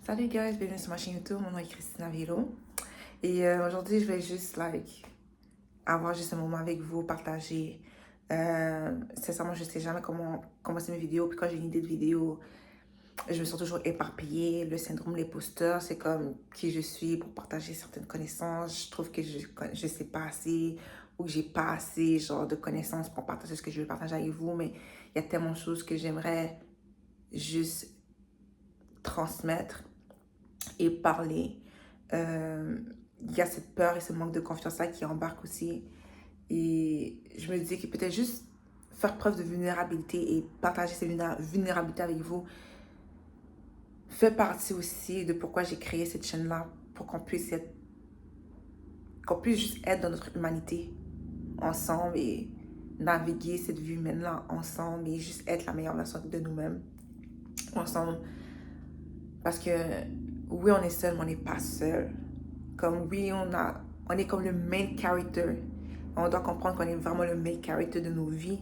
Salut guys, bienvenue sur ma chaîne YouTube, mon nom est Christina Velo. Et aujourd'hui, je vais juste avoir juste un moment avec vous, partager. Sincèrement, je ne sais jamais comment commencer mes vidéos. Puis quand j'ai une idée de vidéo, je me sens toujours éparpillée. Le syndrome de l'imposteur, c'est comme qui je suis pour partager certaines connaissances. Je trouve que je sais pas assez ou que j'ai pas assez genre de connaissances pour partager ce que je veux partager avec vous. Mais il y a tellement de choses que j'aimerais juste transmettre et parler. Il y a cette peur et ce manque de confiance-là qui embarque aussi. Et je me dis que peut-être juste faire preuve de vulnérabilité et partager ces vulnérabilités avec vous fait partie aussi de pourquoi j'ai créé cette chaîne-là, pour qu'on puisse juste être dans notre humanité ensemble et naviguer cette vie humaine-là ensemble et juste être la meilleure version de nous-mêmes ensemble. Parce que oui, on est seul, mais on n'est pas seul. Comme oui, on est comme le main character. On doit comprendre qu'on est vraiment le main character de nos vies.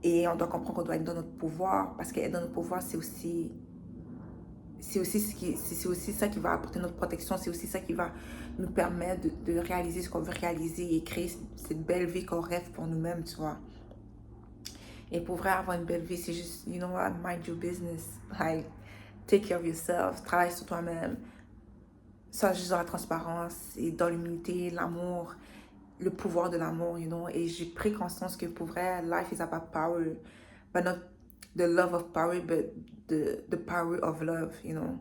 Et on doit comprendre qu'on doit être dans notre pouvoir. Parce qu'être dans notre pouvoir, c'est aussi ça qui va apporter notre protection. C'est aussi ça qui va nous permettre de réaliser ce qu'on veut réaliser et créer cette belle vie qu'on rêve pour nous-mêmes, tu vois. Et pour vrai, avoir une belle vie, c'est juste, you know what, mind your business. Like, take care of yourself, travaille sur toi-même. Ça, juste dans la transparence et dans l'humilité, l'amour, le pouvoir de l'amour, you know. Et j'ai pris conscience que pour vrai, life is about power. But not the love of power, but the power of love, you know.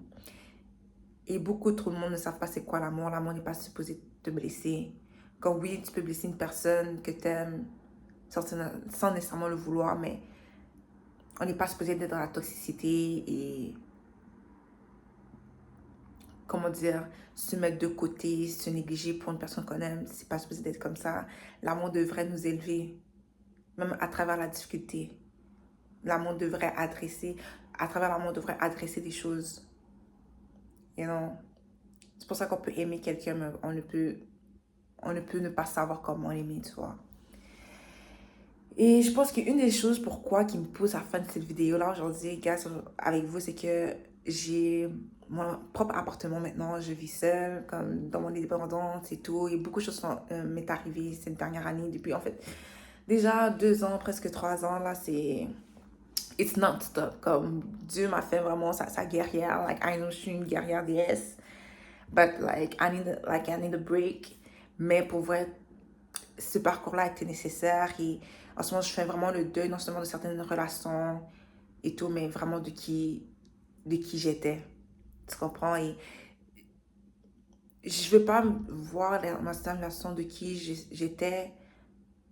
Et beaucoup trop de monde ne savent pas c'est quoi l'amour. L'amour n'est pas supposé te blesser. Comme oui, tu peux blesser une personne que tu aimes sans nécessairement le vouloir, mais on n'est pas supposé être dans la toxicité et comment dire, se mettre de côté, se négliger pour une personne qu'on aime. C'est pas supposé d'être comme ça. L'amour devrait nous élever, même à travers la difficulté. L'amour devrait adresser, à travers l'amour, on devrait adresser des choses. You know? C'est pour ça qu'on peut aimer quelqu'un, mais on ne peut ne pas savoir comment l'aimer, tu vois. Et je pense qu'une des choses pourquoi qui me pousse à faire cette vidéo-là aujourd'hui, gars, avec vous, c'est que j'ai mon propre appartement maintenant. Je vis seule, comme dans mon indépendance et tout. Et beaucoup de choses m'est arrivé cette dernière année. Depuis, en fait, déjà 2 ans, presque 3 ans, là, c'est... It's non-stop. Comme Dieu m'a fait vraiment sa guerrière. Like, I know, je suis une guerrière déesse. But, like, I need a break. Mais pour vrai, ce parcours-là était nécessaire et en ce moment, je fais vraiment le deuil, non seulement de certaines relations et tout, mais vraiment de qui j'étais. Tu comprends? Et je veux pas voir ma version de qui j'étais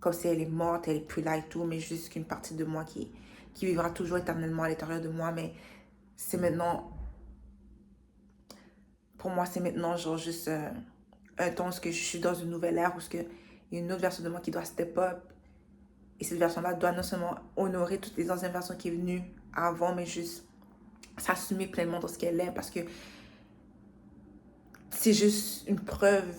comme si elle est morte, elle est plus là et tout, mais juste qu'une partie de moi qui vivra toujours éternellement à l'intérieur de moi. Mais c'est maintenant, pour moi, c'est maintenant genre juste un temps où je suis dans une nouvelle ère, où il y a une autre version de moi qui doit step up. Et cette version-là doit non seulement honorer toutes les anciennes versions qui est venues avant, mais juste s'assumer pleinement dans ce qu'elle est. Parce que c'est juste une preuve,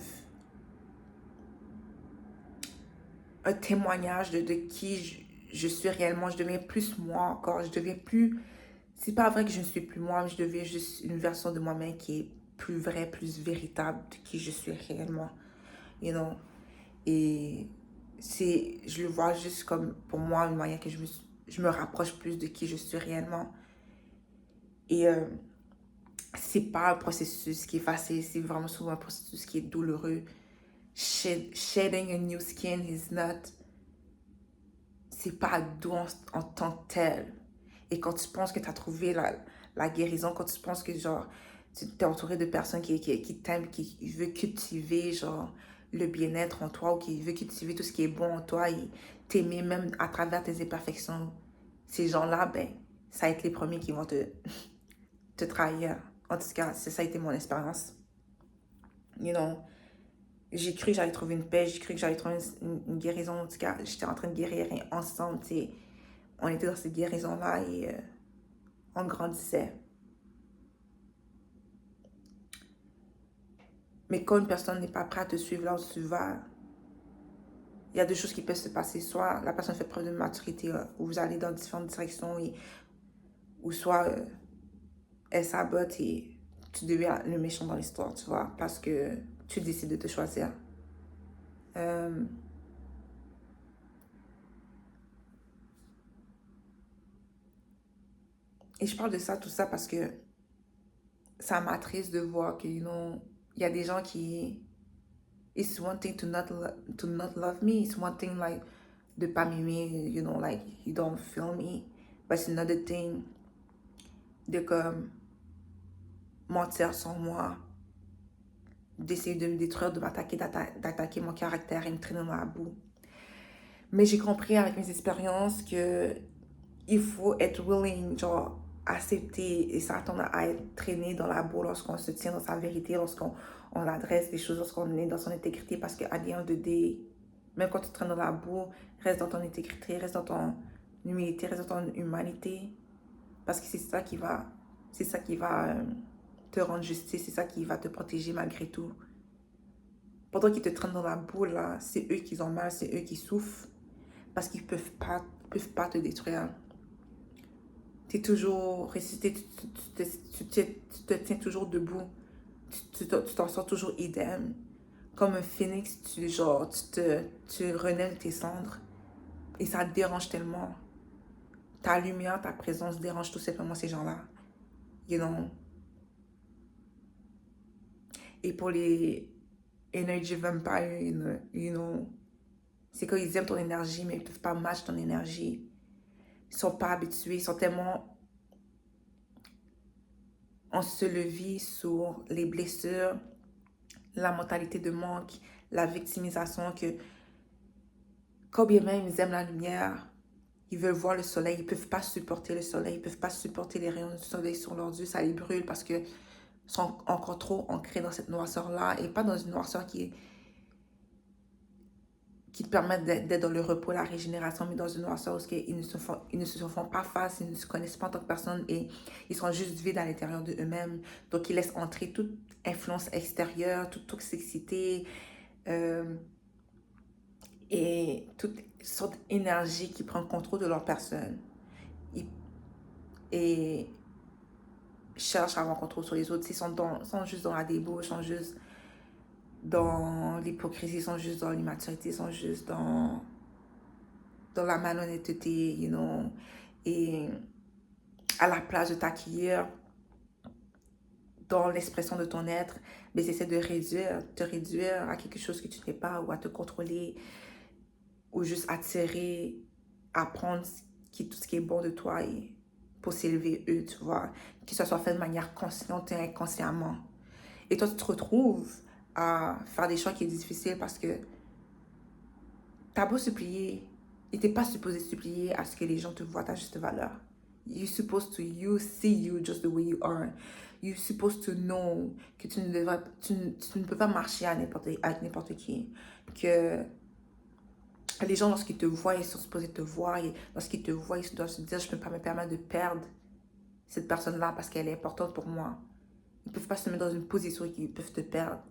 un témoignage de qui je suis réellement. Je deviens plus moi encore. Je deviens plus... C'est pas vrai que je ne suis plus moi, mais je deviens juste une version de moi-même qui est plus vraie, plus véritable de qui je suis réellement. You know? Et je le vois juste comme, pour moi, une manière que je me rapproche plus de qui je suis réellement. Et c'est pas un processus qui est facile, c'est vraiment souvent un processus qui est douloureux. Shedding a new skin is not, c'est pas doux en tant que tel. Et quand tu penses que tu as trouvé la guérison, quand tu penses que genre, tu t'es entouré de personnes qui t'aiment, qui veulent cultiver genre le bien-être en toi ou qui veulent cultiver tout ce qui est bon en toi et t'aimer même à travers tes imperfections, ces gens-là, ben, ça va être les premiers qui vont te trahir. En tout cas, ça a été mon expérience. You know, j'ai cru que j'allais trouver une paix, j'ai cru que j'allais trouver une guérison. En tout cas, j'étais en train de guérir et ensemble, tu sais, on était dans cette guérison-là et on grandissait. Mais quand une personne n'est pas prête à te suivre là où tu vas, il y a deux choses qui peuvent se passer. Soit la personne fait preuve de maturité, où vous allez dans différentes directions, ou soit elle sabote et tu deviens le méchant dans l'histoire, tu vois, parce que tu décides de te choisir. Euh, et je parle de ça, tout ça, parce que ça m'attriste de voir que, il y a des gens qui... It's one thing to not love me. It's one thing, like, de pas m'aimer, like, you don't feel me. But it's another thing de, comme, mentir sur moi, d'essayer de me détruire, de m'attaquer, d'attaquer mon caractère et me traîner dans la boue. Mais j'ai compris avec mes expériences que il faut être willing, genre, accepter et s'attendre à être traîné dans la boue lorsqu'on se tient dans sa vérité, lorsqu'on adresse les choses, lorsqu'on est dans son intégrité, parce qu'à the end of the day, même quand tu te traînes dans la boue, reste dans ton intégrité, reste dans ton humilité, reste dans ton humanité, parce que c'est ça qui va te rendre justice, c'est ça qui va te protéger malgré tout. Pendant qu'ils te traînent dans la boue, là, c'est eux qui ont mal, c'est eux qui souffrent, parce qu'ils peuvent pas te détruire. Tu es toujours résisté, tu te tiens toujours debout, tu t'en sors toujours idem. Comme un phénix, tu renais tes cendres et ça te dérange tellement. Ta lumière, ta présence dérange tout simplement ces gens-là. You know? Et pour les Energy Vampires, c'est qu'ils aiment ton énergie, mais ils ne peuvent pas match ton énergie. Ils ne sont pas habitués, ils sont tellement ensevelis sur les blessures, la mentalité de manque, la victimisation, que quand bien même ils aiment la lumière, ils veulent voir le soleil, ils ne peuvent pas supporter le soleil, ils ne peuvent pas supporter les rayons du soleil sur leurs yeux, ça les brûle parce que sont encore trop ancrés dans cette noirceur-là et pas dans une noirceur qui te permettent d'être dans le repos, la régénération, mais dans une noirceur où ils ne se font pas face, ils ne se connaissent pas en tant que personne et ils sont juste vides à l'intérieur d'eux-mêmes. Donc, ils laissent entrer toute influence extérieure, toute toxicité et toute sorte d'énergie qui prend le contrôle de leur personne. Et cherchent à avoir contrôle sur les autres. Ils sont juste dans la débauche, ils sont juste dans l'hypocrisie, ils sont juste dans l'immaturité, ils sont juste dans la malhonnêteté, et à la place de t'accueillir dans l'expression de ton être, mais essaie de te réduire à quelque chose que tu n'es pas, ou à te contrôler, ou juste attirer, apprendre tout ce qui est bon de toi et pour s'élever eux, tu vois, que ça soit fait de manière consciente et inconsciemment. Et toi, tu te retrouves à faire des choix qui sont difficiles parce que t'as beau supplier, et t'es pas supposé supplier à ce que les gens te voient à ta juste valeur. You're supposed to see you just the way you are. You're supposed to know que tu ne peux pas marcher avec n'importe qui. Que les gens, lorsqu'ils te voient, ils sont supposés te voir. Et lorsqu'ils te voient, ils doivent se dire, je ne peux pas me permettre de perdre cette personne-là parce qu'elle est importante pour moi. Ils ne peuvent pas se mettre dans une position où ils peuvent te perdre.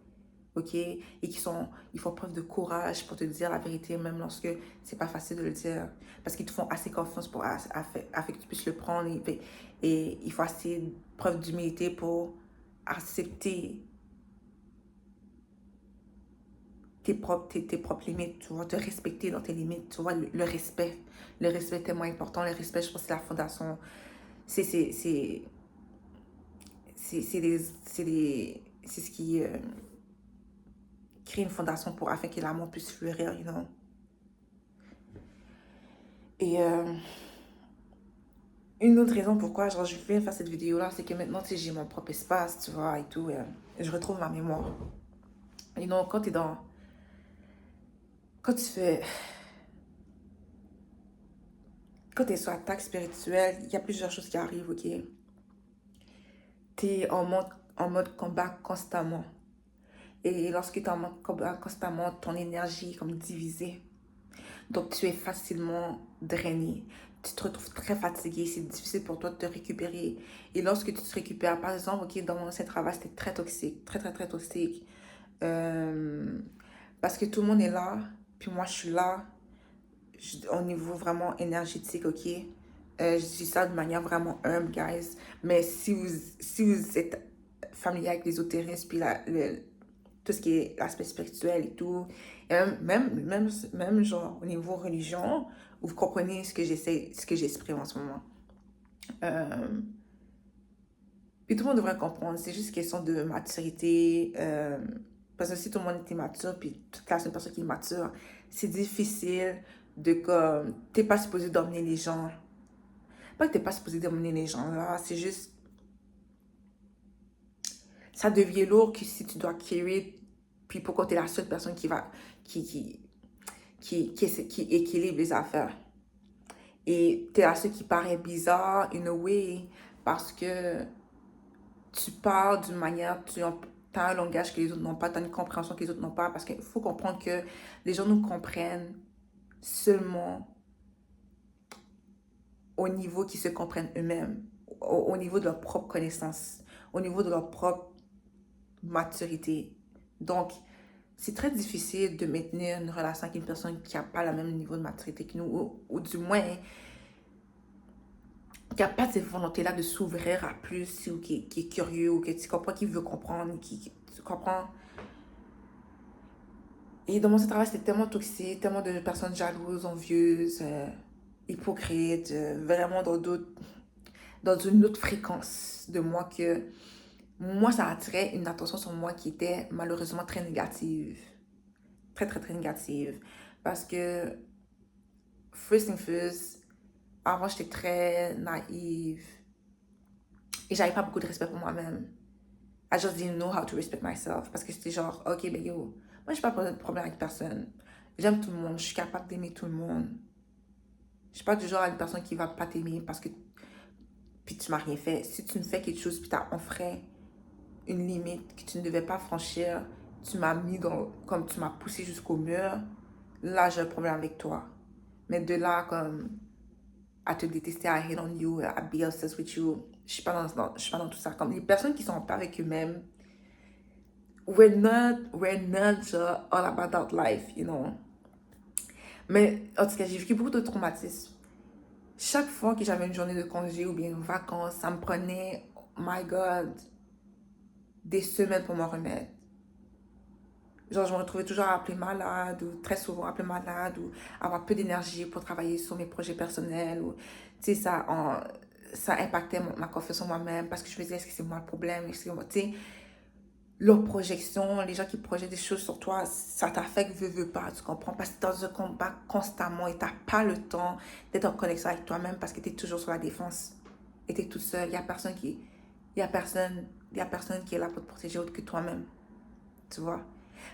Ok, et ils font preuve de courage pour te dire la vérité, même lorsque c'est pas facile de le dire, parce qu'ils te font assez confiance pour afin que tu puisses le prendre, et il faut assez preuve d'humilité pour accepter tes propres limites, tu vois, te respecter dans tes limites, tu vois, le respect est tellement important. Le respect, je pense, c'est la fondation, c'est c'est ce qui crée une fondation afin que l'amour puisse fleurir, Et une autre raison pourquoi genre, je viens faire cette vidéo-là, c'est que maintenant, tu sais, j'ai mon propre espace, tu vois, et tout. Et je retrouve ma mémoire. Quand t'es dans... Quand tu fais... Quand t'es sur attaque spirituelle, il y a plusieurs choses qui arrivent, ok? T'es en mode combat constamment. Et lorsque t'es en mode combat constamment, ton énergie est comme divisée. Donc, tu es facilement drainé. Tu te retrouves très fatigué. C'est difficile pour toi de te récupérer. Et lorsque tu te récupères, par exemple, ok, dans mon ancien travail, c'était très toxique. Très, très, très toxique. Parce que tout le monde est là. Puis moi, je suis là. Au niveau vraiment énergétique, ok? Je dis ça de manière vraiment humble, guys. Mais si vous êtes familier avec l'ésotérisme, puis tout ce qui est l'aspect spirituel et tout, et même genre au niveau religion, vous comprenez ce que j'exprime en ce moment. Puis tout le monde devrait comprendre, c'est juste une question de maturité. Parce que si tout le monde était mature, puis toute la seule personne qui est mature, c'est difficile de comme. T'es pas supposé d'emmener les gens. Pas que t'es pas supposé d'emmener les gens là, c'est juste. Ça devient lourd que si tu dois carry, puis pourquoi t'es la seule personne qui va. Qui équilibre les affaires. Et t'es la seule qui paraît bizarre, in a way, parce que tu parles d'une manière, tu as un langage que les autres n'ont pas, tu as une compréhension que les autres n'ont pas, parce qu'il faut comprendre que les gens nous comprennent seulement au niveau qu'ils se comprennent eux-mêmes, au niveau de leur propre connaissance, au niveau de leur propre maturité. Donc, c'est très difficile de maintenir une relation avec une personne qui n'a pas le même niveau de maturité que nous, ou du moins, qui n'a pas cette volonté-là de s'ouvrir à plus, ou qui est curieux, ou que tu comprends, qui veut comprendre, tu comprends. Et dans mon travail, c'était tellement toxique, tellement de personnes jalouses, envieuses, hypocrites, vraiment dans une autre fréquence de moi que moi, ça attirait une attention sur moi qui était malheureusement très négative. Très, très, très négative. Parce que, first thing first, avant, j'étais très naïve et j'avais pas beaucoup de respect pour moi-même. I just didn't know how to respect myself. Parce que c'était genre, ok, ben yo, moi, j'ai pas de problème avec personne. J'aime tout le monde, je suis capable d'aimer tout le monde. Je suis pas du genre à une personne qui va pas t'aimer parce que puis tu m'as rien fait. Si tu me fais quelque chose puis t'as enfreint une limite que tu ne devais pas franchir, tu m'as mis dans comme tu m'as poussé jusqu'au mur, là j'ai un problème avec toi. Mais de là comme à te détester, à hate on you, à be obsessed with you, je suis pas dans tout ça. Comme les personnes qui sont en paix avec eux-mêmes, we're not all about that life, you know. Mais en tout cas, j'ai vécu beaucoup de traumatismes. Chaque fois que j'avais une journée de congé ou bien une vacances, ça me prenait, oh my God, des semaines pour m'en remettre. Genre, je me retrouvais toujours appelée malade, ou très souvent appelée malade, ou avoir peu d'énergie pour travailler sur mes projets personnels, ou, tu sais, ça impactait ma confiance en moi-même, parce que je me disais, est-ce que c'est moi le problème, est-ce que moi, tu sais, leurs projections, les gens qui projettent des choses sur toi, ça t'affecte, veux pas, tu comprends? Parce que t'es dans un combat constamment et t'as pas le temps d'être en connexion avec toi-même parce que t'es toujours sur la défense. Et t'es tout seul, il y a personne qui est là pour te protéger autre que toi-même, tu vois?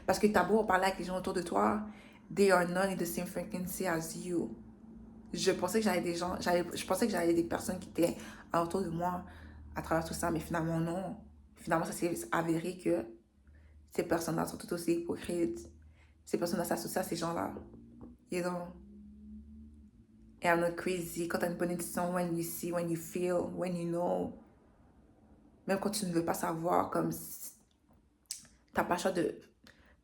Parce que t'as beau parler avec les gens autour de toi, they are not in the same frequency as you. Je pensais que je pensais que j'avais des personnes qui étaient autour de moi à travers tout ça, mais finalement non. Finalement, ça s'est avéré que ces personnes-là sont tout aussi hypocrites. Ces personnes-là s'associent à ces gens-là. You know? Et I'm not crazy. Quand t'as une bonne intuition, when you see, when you feel, when you know, même quand tu ne veux pas savoir, comme t'as pas le choix de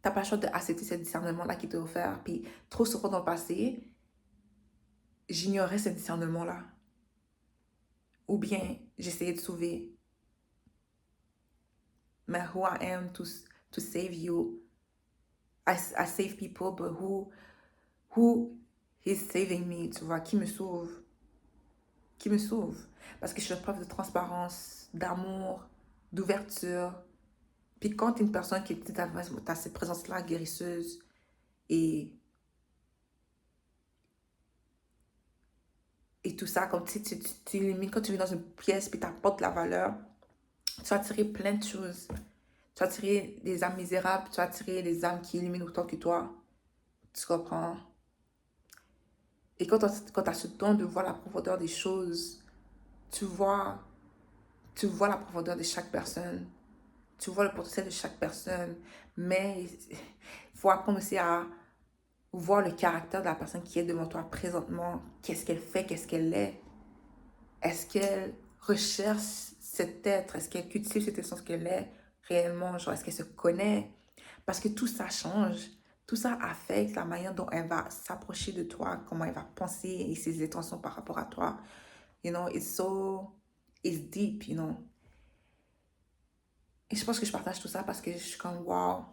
t'as pas le choix d'accepter ce discernement-là qui t'est offert. Puis trop souvent dans le passé, j'ignorais ce discernement-là. Ou bien j'essayais de sauver. Mais who I am to save you. I save people, but who is saving me, tu vois, qui me sauve? Qui me sauve? Parce que je fais preuve de transparence, d'amour, d'ouverture. Puis quand tu es une personne qui as cette présence-là guérisseuse et tout ça, comme tu élimines, quand tu vis dans une pièce puis tu apportes la valeur, tu vas attirer plein de choses. Tu vas attirer des âmes misérables, tu vas attirer des âmes qui éliminent autant que toi. Tu comprends? Et quand tu as ce don de voir la profondeur des choses, tu vois, tu vois la profondeur de chaque personne. Tu vois le potentiel de chaque personne. Mais il faut apprendre aussi à voir le caractère de la personne qui est devant toi présentement. Qu'est-ce qu'elle fait, qu'est-ce qu'elle est. Est-ce qu'elle recherche cet être? Est-ce qu'elle cultive cette essence qu'elle est réellement? Genre, est-ce qu'elle se connaît? Parce que tout ça change. Tout ça affecte la manière dont elle va s'approcher de toi, comment elle va penser et ses intentions par rapport à toi. You know, it's deep, you know. Et je pense que je partage tout ça parce que je suis comme, wow.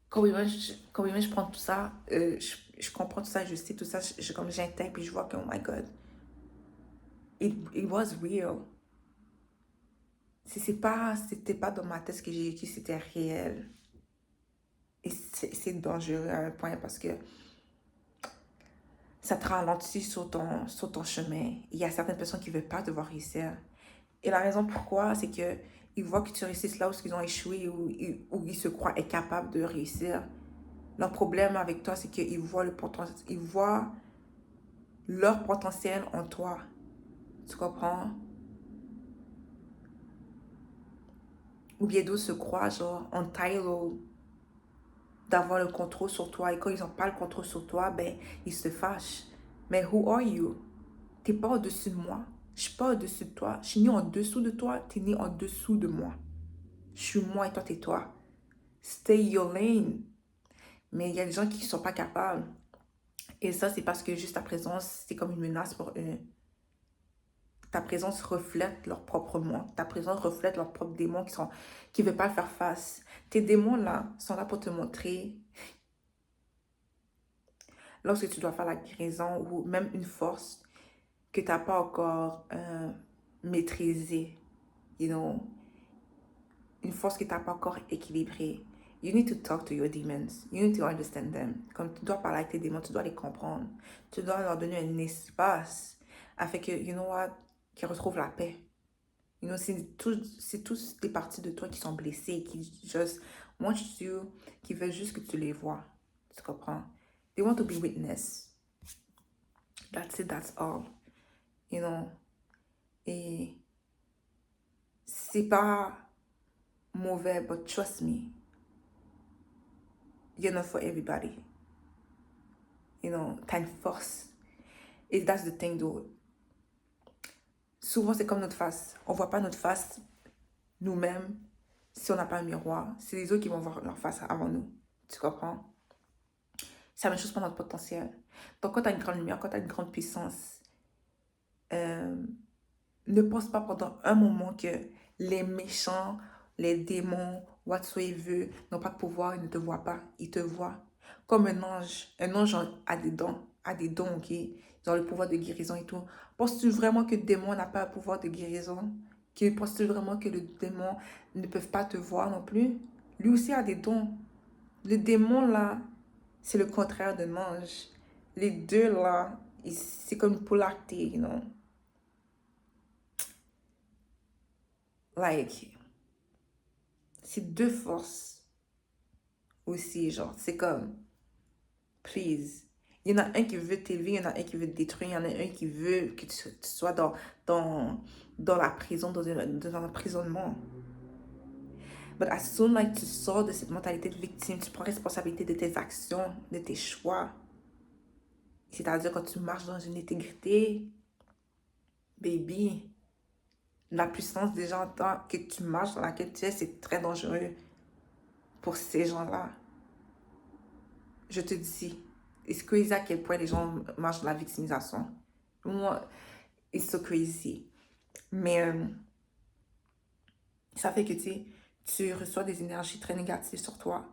Quand même je prends tout ça, je comprends tout ça, je sais tout ça, comme j'intègre, puis je vois que, oh my God, it was real. C'était pas dans ma tête ce que j'ai vécu, c'était réel. Et c'est dangereux à un point parce que ça te ralentit sur ton chemin. Il y a certaines personnes qui ne veulent pas te voir réussir. Et la raison pourquoi, c'est que ils voient que tu réussisses là où ils ont échoué ou ils se croient incapables de réussir. Leur problème avec toi, c'est qu'ils voient ils voient leur potentiel en toi. Tu comprends? Ou bien d'autres se croient genre entitled d'avoir le contrôle sur toi. Et quand ils n'ont pas le contrôle sur toi, ben, ils se fâchent. Mais who are you? T'es pas au-dessus de moi. Je suis pas au-dessus de toi. Je suis ni en dessous de toi, t'es ni en dessous de moi. Je suis moi et toi, t'es toi. Stay your lane. Mais il y a des gens qui ne sont pas capables. Et ça, c'est parce que juste ta présence, c'est comme une menace pour eux. Ta présence reflète leur propre moi. Ta présence reflète leurs propres démons qui ne veulent pas faire face. Tes démons, là, sont là pour te montrer lorsque tu dois faire la guérison ou même une force que tu n'as pas encore maîtrisée. You know, une force que tu n'as pas encore équilibrée. You need to talk to your demons. You need to understand them. Comme tu dois parler avec tes démons, tu dois les comprendre. Tu dois leur donner un espace afin que, you know what, qu'ils retrouvent la paix. You know, c'est tous des parties de toi qui sont blessées, qui just want you, qui veulent juste que tu les vois. Tu comprends? They want to be witness. That's it, that's all. You know? Et c'est pas mauvais, but trust me. You're not for everybody. You know, t'as une force. Et that's the thing, though. Souvent, c'est comme notre face. On voit pas notre face nous-mêmes si on n'a pas un miroir. C'est les autres qui vont voir leur face avant nous. Tu comprends? C'est la même chose pour notre potentiel. Donc, quand tu as une grande lumière, quand tu as une grande puissance, ne pense pas pendant un moment que les méchants, les démons, whatsoever, n'ont pas de pouvoir, ils ne te voient pas. Ils te voient comme un ange. Un ange a des dons, ok? Ils ont le pouvoir de guérison et tout. Penses-tu vraiment que le démon n'a pas le pouvoir de guérison? Penses-tu vraiment que le démon ne peut pas te voir non plus? Lui aussi a des dons. Le démon, là, c'est le contraire d'un ange. Les deux, là, c'est comme une polarité, you know? Like, c'est deux forces aussi, genre, c'est comme, please. Il y en a un qui veut t'élever, il y en a un qui veut te détruire, il y en a un qui veut que tu sois dans la prison, dans un emprisonnement. But as soon like tu sors de cette mentalité de victime, tu prends responsabilité de tes actions, de tes choix. C'est-à-dire quand tu marches dans une intégrité, baby, la puissance des gens que tu marches dans laquelle tu es, c'est très dangereux pour ces gens-là. Je te dis, it's crazy à quel point les gens marchent dans la victimisation. Moi, it's so crazy. Mais ça fait que tu reçois des énergies très négatives sur toi.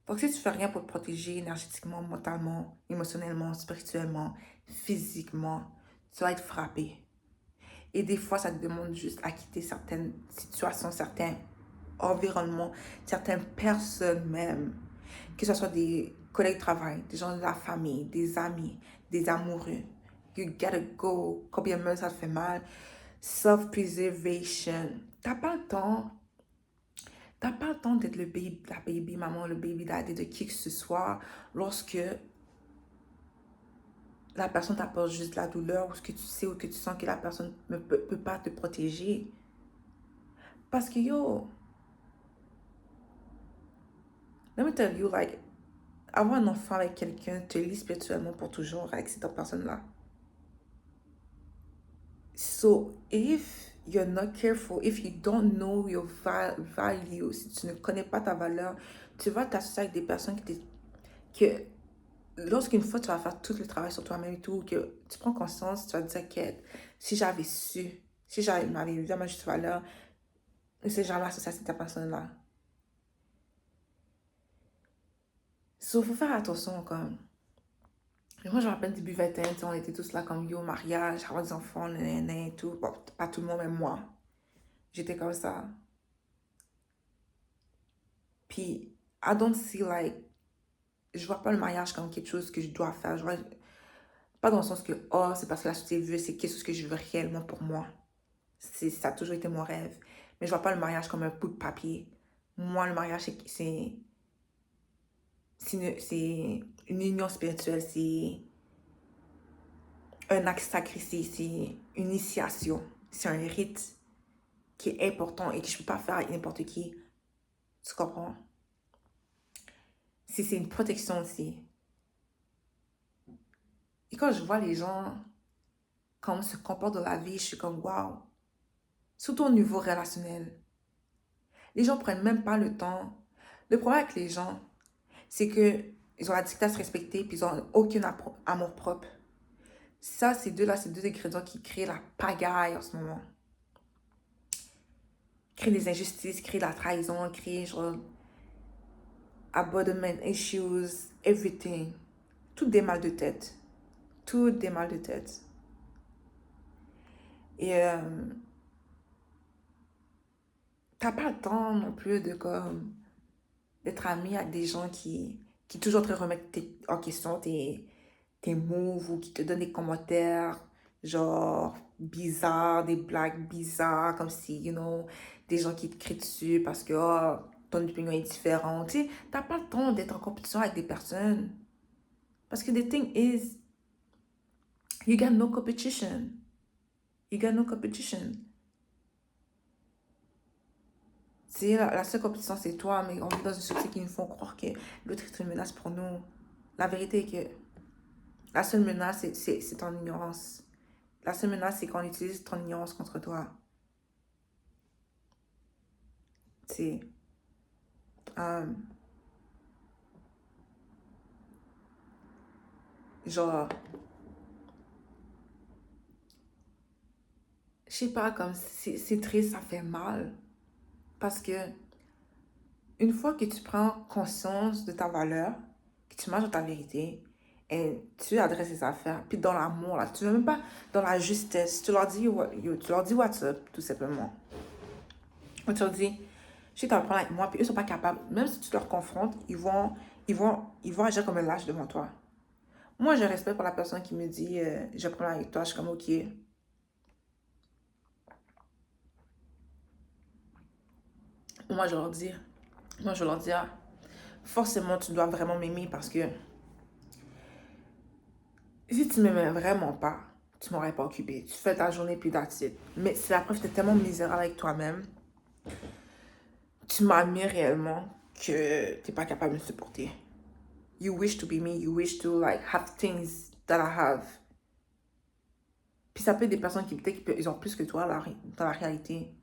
Donc, si tu fais rien pour te protéger énergétiquement, mentalement, émotionnellement, spirituellement, physiquement, tu vas être frappé. Et des fois, ça te demande juste à quitter certaines situations, certains environnements, certaines personnes même. Que ce soit des collègues de travail, des gens de la famille, des amis, des amoureux. You gotta go. Combien même ça te fait mal. Self-preservation. T'as pas le temps. T'as pas le temps d'être la baby maman, le baby daddy de qui que ce soit lorsque la personne t'apporte juste de la douleur ou ce que tu sais ou que tu sens que la personne ne peut pas te protéger. Parce que yo, let me tell you, like, avoir un enfant avec quelqu'un te lie spirituellement pour toujours avec cette personne-là. So, if you're not careful, if you don't know your value, si tu ne connais pas ta valeur, tu vas t'associer avec des personnes que lorsqu'une fois tu vas faire tout le travail sur toi-même et tout, que tu prends conscience, tu vas te dire que Si j'avais su, si j'avais m'avais vraiment juste valeur, c'est jamais associé à cette personne-là. Sauf faut faire attention comme. Moi, je me rappelle début vingtaine, on était tous là comme yo, mariage, avoir des enfants, nanana et tout. Bon, pas tout le monde, mais moi. J'étais comme ça. Puis, I don't see like. Je vois pas le mariage comme quelque chose que je dois faire. Je vois, pas dans le sens que, oh, c'est parce que la société veut, c'est quelque chose que je veux réellement pour moi. Ça a toujours été mon rêve. Mais je vois pas le mariage comme un bout de papier. Moi, le mariage, c'est une union spirituelle, c'est un acte sacré, c'est une initiation, c'est un rite qui est important et que je peux pas faire avec n'importe qui. Tu comprends? C'est une protection aussi. Et quand je vois les gens, comment se comportent dans la vie, je suis comme, waouh. Surtout au niveau relationnel. Les gens prennent même pas le temps. Le problème avec les gens, c'est que ils ont la dictate à se respecter puis ils ont aucun amour propre. Ça, ces deux-là, ces deux ingrédients qui créent la pagaille en ce moment. Créent des injustices, créent la trahison, créent genre abandonment issues, everything. Tout des mal de tête. Tout des mal de tête. Et t'as pas le temps non plus de comme d'être ami avec des gens qui toujours te remettent en question tes moves ou qui te donnent des commentaires genre bizarres, des blagues bizarres, comme si, des gens qui te crient dessus parce que oh, ton opinion est différente. Tu sais, t'as pas le temps d'être en compétition avec des personnes. Parce que the thing is, you got no competition. You got no competition. C'est la seule compétition, c'est toi, mais on vit dans une société qui nous font croire que l'autre est une menace pour nous. La vérité est que la seule menace, c'est ton ignorance. La seule menace, c'est qu'on utilise ton ignorance contre toi. C'est... genre... Je sais pas, comme c'est triste, ça fait mal. Parce que une fois que tu prends conscience de ta valeur, que tu marches dans ta vérité, et tu adresses tes affaires, puis dans l'amour, là, tu ne même pas dans la justesse, tu leur dis, tu leur dis what's up, tout simplement. Tu leur dis, je sais que tu vas prendre avec moi, puis eux sont pas capables, même si tu leur confrontes, ils vont agir comme un lâche devant toi. Moi, j'ai respect pour la personne qui me dit, je prends avec toi, je suis comme, ok. Moi, je leur dis, forcément, tu dois vraiment m'aimer parce que si tu m'aimais vraiment pas, tu m'aurais pas occupé. Tu fais ta journée puis that's it. Mais c'est la preuve que tu es tellement misérable avec toi-même. Tu m'admires réellement que tu n'es pas capable de me supporter. You wish to be me. You wish to like have things that I have. Puis ça peut être des personnes qui peut-être ils ont plus que toi dans la réalité.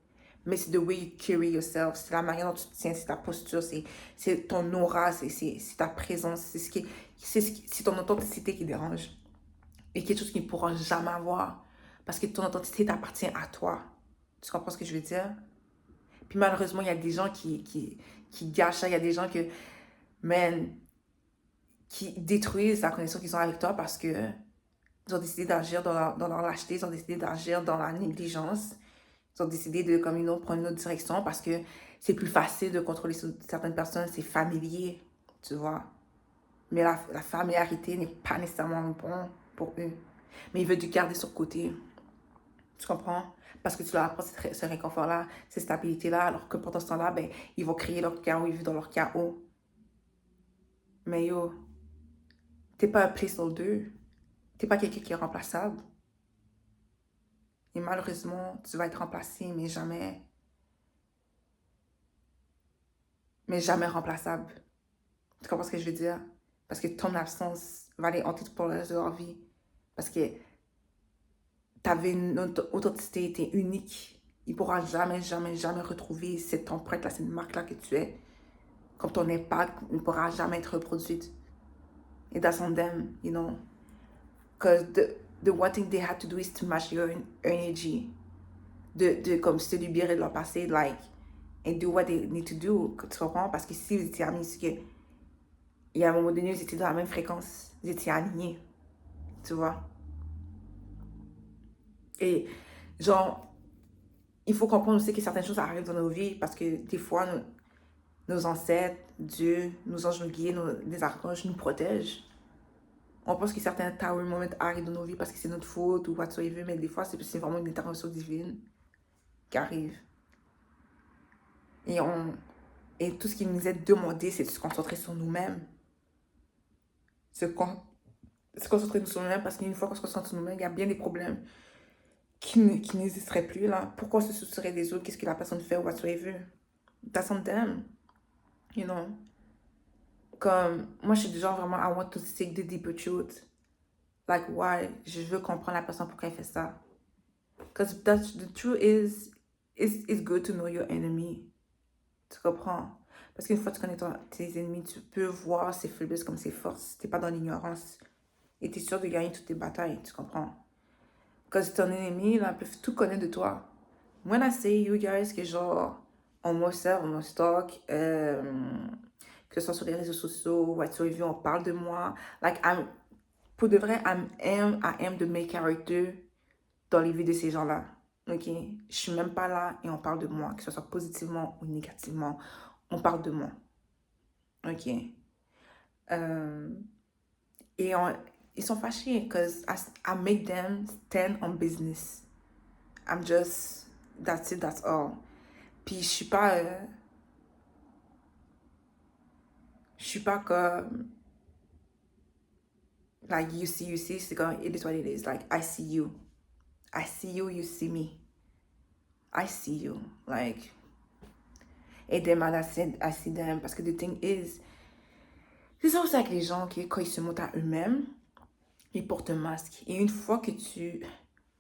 Mais c'est the way you carry yourself. C'est la manière dont tu te tiens, c'est ta posture, c'est ton aura, c'est ta présence. C'est ton authenticité qui dérange. Et quelque chose qu'ils ne pourront jamais avoir. Parce que ton identité t'appartient à toi. Tu comprends ce que je veux dire? Puis malheureusement, il y a des gens qui gâchent ça. Il y a des gens man, qui détruisent la connexion qu'ils ont avec toi parce que ils ont décidé d'agir dans leur lâcheté, ils ont décidé d'agir dans la négligence. Ils ont décidé de prendre une autre direction parce que c'est plus facile de contrôler certaines personnes, c'est familier, tu vois. Mais la familiarité n'est pas nécessairement bon pour eux. Mais ils veulent du garder sur le côté. Tu comprends? Parce que tu leur apportes ce réconfort-là, cette stabilité-là, alors que pendant ce temps-là, ben, ils vont créer leur chaos, ils vivent dans leur chaos. Mais yo, t'es pas un placeholder. T'es pas quelqu'un qui est remplaçable. Et malheureusement, tu vas être remplacé, mais jamais remplaçable. Tu comprends ce que je veux dire? Parce que ton absence va les hanter pour le reste de leur vie. Parce que t'avais une authenticité, t'es unique. Il ne pourra jamais, jamais, jamais retrouver cette empreinte-là, cette marque-là que tu es. Comme ton impact ne pourra jamais être reproduite. Et that's on them, you know. Because the one thing they have to do is to match your energy. De comme se libérer de leur passé, like, and do what they need to do. Tu comprends? Parce que si vous étiez amis, c'est que, il y a un moment donné, vous étiez dans la même fréquence, vous étiez alignés. Tu vois? Et, genre, il faut comprendre aussi que certaines choses arrivent dans nos vies parce que des fois, nos ancêtres, Dieu, nos anges guides, les archanges nous protègent. On pense que certains tower moments arrivent dans nos vies parce que c'est notre faute ou whatsoever, mais des fois, c'est vraiment une intervention divine qui arrive. Et tout ce qui nous est demandé, c'est de se concentrer sur nous-mêmes. Se concentrer sur nous-mêmes parce qu'une fois qu'on se concentre sur nous-mêmes, il y a bien des problèmes qui n'existeraient plus là. Pourquoi se soucier des autres? Qu'est-ce que la personne fait ou whatsoever? That's on them. You know? Comme, moi, je suis du genre vraiment, I want to seek the deeper truth. Like, why? Je veux comprendre la personne pourquoi elle fait ça. Because the truth is, it's good to know your enemy. Tu comprends? Parce qu'une fois que tu connais tes ennemis, tu peux voir ses faiblesses comme ses forces. T'es pas dans l'ignorance. Et t'es sûr de gagner toutes tes batailles, tu comprends? Parce que ton ennemi, là, peut tout connaître de toi. When I say you guys, que genre, on m'observe, on me stalk, que ce soit sur les réseaux sociaux, whatsoever, on parle de moi. Like, pour de vrai, I am the main character dans les vies de ces gens-là. Ok? Je suis même pas là et on parle de moi, que ce soit positivement ou négativement. On parle de moi. Ok? Et ils sont fâchés because I make them stand on business. I'm just, that's it, that's all. Puis je suis pas comme, like, you see, c'est comme, it is what it is. Like, I see you, you see me. I see you, like, et them and I see them. Parce que the thing is, c'est ça aussi avec les gens qui, quand ils se montrent à eux-mêmes, ils portent un masque. Et une fois que tu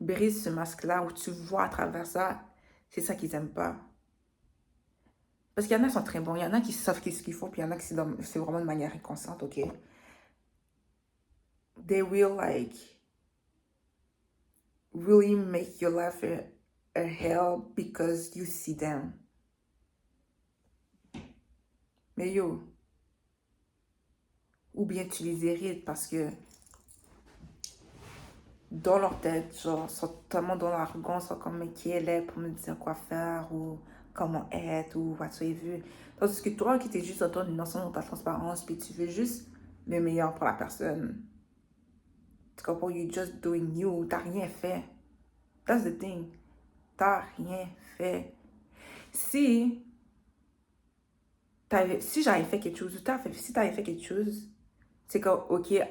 brises ce masque-là, ou tu vois à travers ça, c'est ça qu'ils aiment pas. Parce qu'il y en a qui sont très bons, il y en a qui savent ce qu'ils font, puis il y en a qui c'est vraiment de manière inconsciente, ok? They will, like, really make your life a hell because you see them. Mais yo, ou bien tu les hérites parce que dans leur tête, genre, sont tellement dans l'arrogance, sont comme, mais qui elle est pour me dire quoi faire ou comment être ou whatsoever. Tandis que toi qui t'es juste dans ton innocence, dans ta transparence, puis tu veux juste le meilleur pour la personne. Tu comprends? You just doing you. T'as rien fait. That's the thing. T'as rien fait. Si j'avais fait quelque chose, si t'avais fait quelque chose, c'est comme, ok, I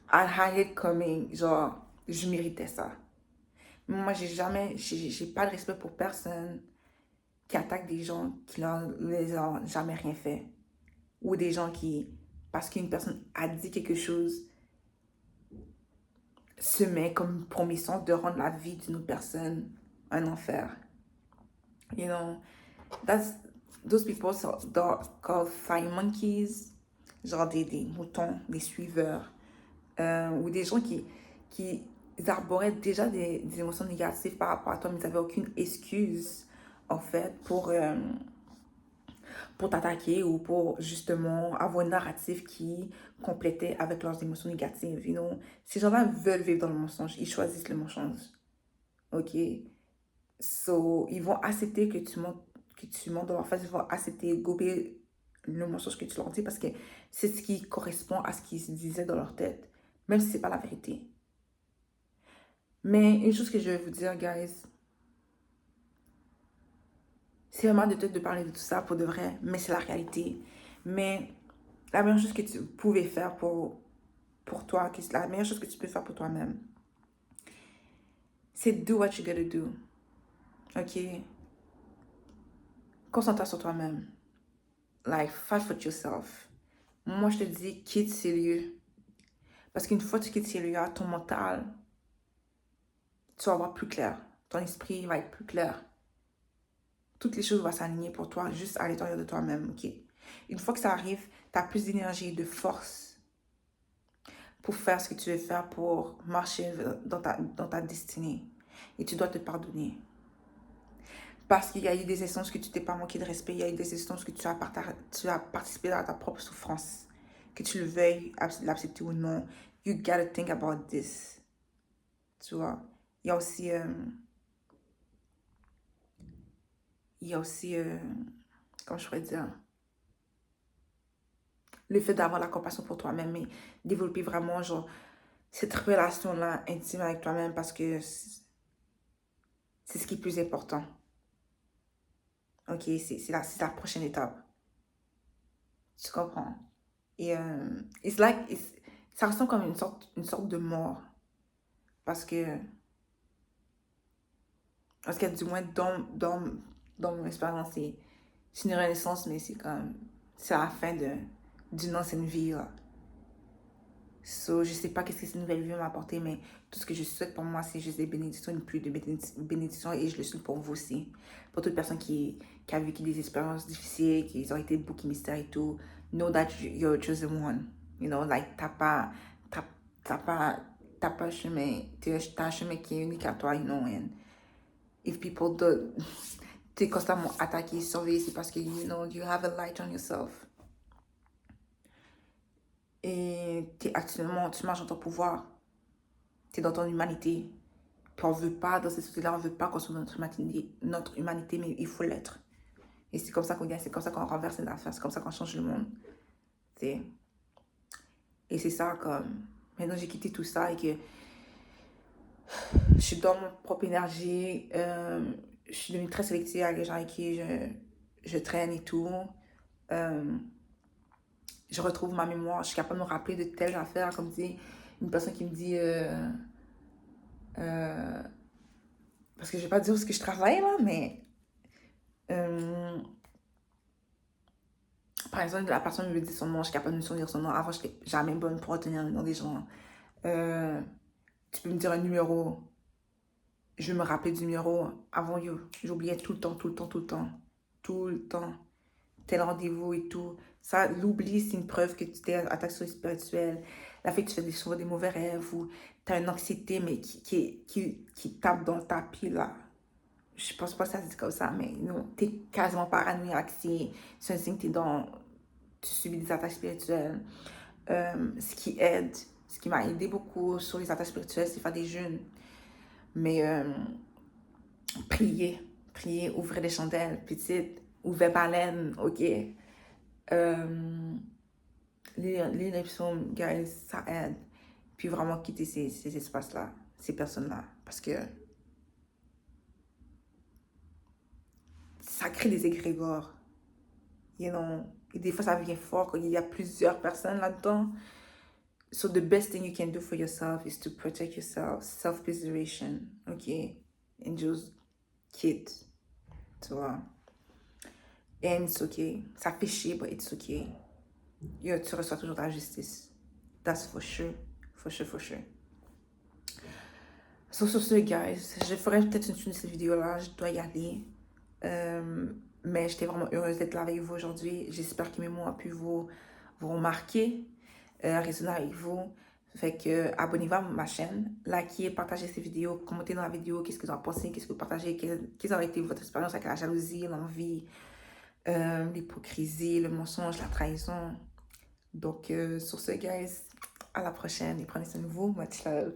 had it coming, genre, je méritais ça. Mais moi, j'ai pas de respect pour personne qui attaque des gens qui les ont jamais rien fait. Ou des gens qui, parce qu'une personne a dit quelque chose, se met comme promission de rendre la vie d'une autre personne un enfer. You know, those people are called fire monkeys, genre des moutons, des suiveurs, ou des gens qui arboraient déjà des émotions négatives par rapport à toi, mais ils n'avaient aucune excuse, en fait, pour t'attaquer ou pour justement avoir un narratif qui complétait avec leurs émotions négatives. You know? Ces gens-là veulent vivre dans le mensonge, ils choisissent le mensonge. Ok? So, ils vont accepter que tu mens dans leur face, ils vont accepter, gober le mensonge que tu leur dis parce que c'est ce qui correspond à ce qu'ils se disaient dans leur tête, même si c'est pas la vérité. Mais une chose que je vais vous dire, guys, c'est vraiment de parler de tout ça pour de vrai, mais c'est la réalité. Mais la meilleure chose que tu pouvais faire pour toi, la meilleure chose que tu peux faire pour toi-même, c'est do what you gotta do. Ok? Concentre-toi sur toi-même. Like, fight for yourself. Moi, je te dis, quitte ces lieux. Parce qu'une fois que tu quittes ces lieux, ton mental, tu vas voir plus clair. Ton esprit va être plus clair. Toutes les choses vont s'aligner pour toi, juste à l'intérieur de toi-même, ok? Une fois que ça arrive, tu as plus d'énergie, de force. pour faire ce que tu veux faire, pour marcher dans ta destinée. Et tu dois te pardonner. Parce qu'il y a eu des instances que tu t'es pas manqué de respect, il y a eu des instances que tu as participé à ta propre souffrance. Que tu le veuilles, l'accepter ou non. You gotta think about this. Tu vois. Il y a aussi... comment je pourrais dire, le fait d'avoir la compassion pour toi-même et développer vraiment, genre, cette relation-là intime avec toi-même parce que c'est ce qui est plus important. Ok, c'est la prochaine étape. Tu comprends? Et ça ressemble comme une sorte de mort. Parce que du moins, dans mon expérience, c'est une renaissance, mais c'est la fin d'une ancienne vie, là. So, je sais pas qu'est-ce que cette nouvelle vie va m'apporter, mais tout ce que je souhaite pour moi, c'est juste des bénédictions, une pluie de bénédictions, et je le souhaite pour vous aussi. Pour toute personne qui a vécu des expériences difficiles, qui ont été beaucoup mystères et tout, know that you're a chosen one. You know, like, t'as, t'as pas un chemin, t'as un chemin qui est unique à toi, you know, and if people do, t'es constamment attaqué, surveillé, c'est parce que, you know, you have a light on yourself. Et actuellement, tu marches dans ton pouvoir. Tu es dans ton humanité. Puis on veut pas, dans cette société-là, on veut pas construire notre humanité, mais il faut l'être. Et c'est comme ça qu'on gagne, c'est comme ça qu'on renverse les affaires, c'est comme ça qu'on change le monde. T'sais. Et c'est ça, comme... Maintenant, j'ai quitté tout ça et que je suis dans mon propre énergie. Je suis devenue très sélective avec les gens avec qui je traîne et tout. Je retrouve ma mémoire, je suis capable de me rappeler de telles affaires, comme dit une personne qui me dit parce que je vais pas dire où est-ce que je travaille là, mais par exemple, la personne me dit son nom, je suis capable de me souvenir son nom. Avant, je n'étais jamais bonne pour retenir le nom des gens. Tu peux me dire un numéro, je vais me rappeler du numéro. Avant, j'oubliais tout le temps, tout le temps, tout le temps. Tout le temps. Tel rendez-vous et tout. Ça, l'oubli, c'est une preuve que tu t'es attaqué sur le spirituel. La fait que tu fais souvent des mauvais rêves ou tu as une anxiété, mais qui tape dans le tapis, là. Je pense pas que ça se dit comme ça, mais non, tu es quasiment paranoïaque. C'est un signe que tu subis des attaques spirituelles. Ce qui m'a aidé beaucoup sur les attaques spirituelles, c'est faire des jeûnes. Mais prier, ouvrir des chandelles, petites, ouvrir baleine, ok. Lire les psaumes, guys, ça aide. Puis vraiment quitter ces espaces-là, ces personnes-là. Parce que ça crée des égrégores. You know, et des fois, ça vient fort quand il y a plusieurs personnes là-dedans. So the best thing you can do for yourself is to protect yourself, self-preservation, okay? And just quit, tu vois. And it's okay. Ça fait chier, but it's okay. Yo, tu reçois toujours ta justice. That's for sure. For sure, for sure. So, sur ce, guys, je ferai peut-être une cette vidéo-là. Je dois y aller. Mais j'étais vraiment heureuse d'être là avec vous aujourd'hui. J'espère que mes mots ont pu vous remarquer, résonner avec vous. Fait que abonnez-vous à ma chaîne, likez, partagez ces vidéos, commentez dans la vidéo qu'est-ce que vous en pensez, qu'est-ce que vous partagez, quelle a été votre expérience avec la jalousie, l'envie, l'hypocrisie, le mensonge, la trahison. Donc, sur ce, guys, à la prochaine et prenez soin de vous. Much love.